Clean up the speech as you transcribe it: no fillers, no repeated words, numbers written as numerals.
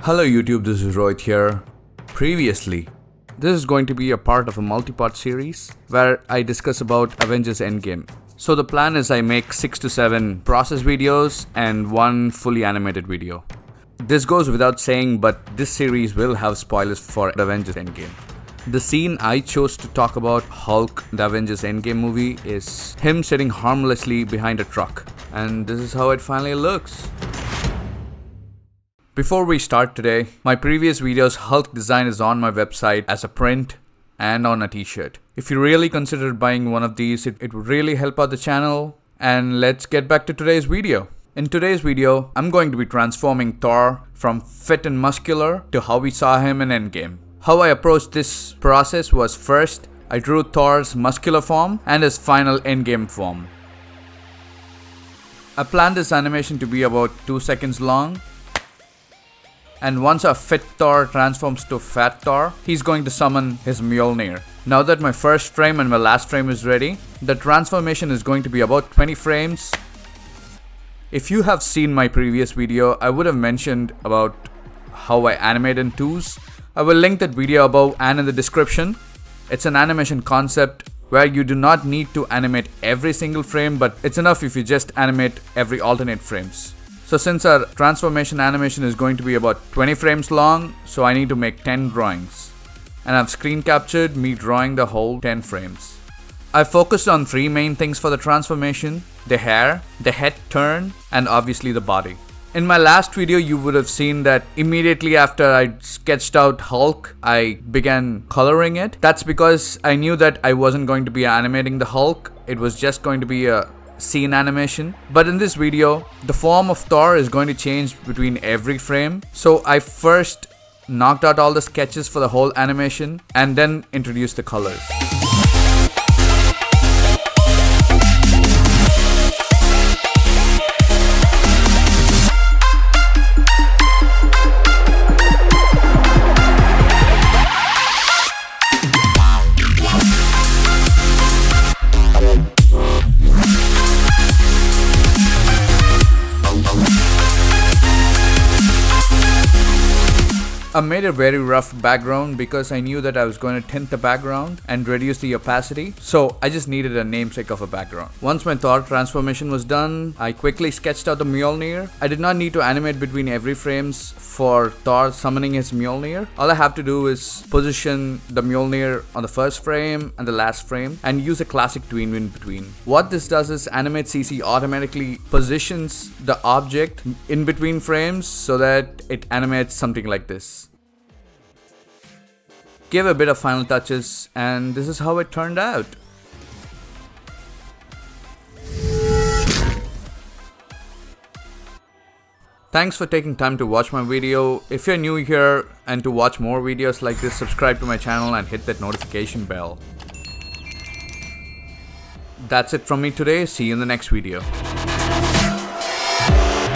Hello YouTube, this is Rohit here. Previously, this is going to be a part of a multi-part series where I discuss about Avengers Endgame. So the plan is I make 6 to 7 process videos and 1 fully animated video. This goes without saying, but this series will have spoilers for Avengers Endgame. The scene I chose to talk about Hulk, the Avengers Endgame movie, is him sitting harmlessly behind a truck. And this is how it finally looks. Before we start today, my previous video's Hulk design is on my website as a print and on a t-shirt. If you really considered buying one of these, it would really help out the channel. And let's get back to today's video. In today's video, I'm going to be transforming Thor from fit and muscular to how we saw him in Endgame. How I approached this process was first, I drew Thor's muscular form and his final Endgame form. I planned this animation to be about 2 seconds long. And once our Fit Thor transforms to Fat Thor, he's going to summon his Mjolnir. Now that my first frame and my last frame is ready, the transformation is going to be about 20 frames. If you have seen my previous video, I would have mentioned about how I animate in 2s. I will link that video above and in the description. It's an animation concept where you do not need to animate every single frame, but it's enough if you just animate every alternate frames. So since our transformation animation is going to be about 20 frames long, so I need to make 10 drawings. And I've screen captured me drawing the whole 10 frames. I focused on 3 main things for the transformation: the hair, the head turn, and obviously the body. In my last video, you would have seen that immediately after I sketched out Hulk, I began coloring it. That's because I knew that I wasn't going to be animating the Hulk. It was just going to be a scene animation. But in this video, the form of Thor is going to change between every frame. So I first knocked out all the sketches for the whole animation and then introduced the colors. I made a very rough background because I knew that I was going to tint the background and reduce the opacity, so I just needed a namesake of a background. Once my Thor transformation was done, I quickly sketched out the Mjolnir. I did not need to animate between every frames for Thor summoning his Mjolnir. All I have to do is position the Mjolnir on the first frame and the last frame and use a classic tween in between. What this does is Animate CC automatically positions the object in between frames so that it animates something like this. Give a bit of final touches, and this is how it turned out. Thanks for taking time to watch my video. If you're new here and to watch more videos like this, subscribe to my channel and hit that notification bell. That's it from me today. See you in the next video.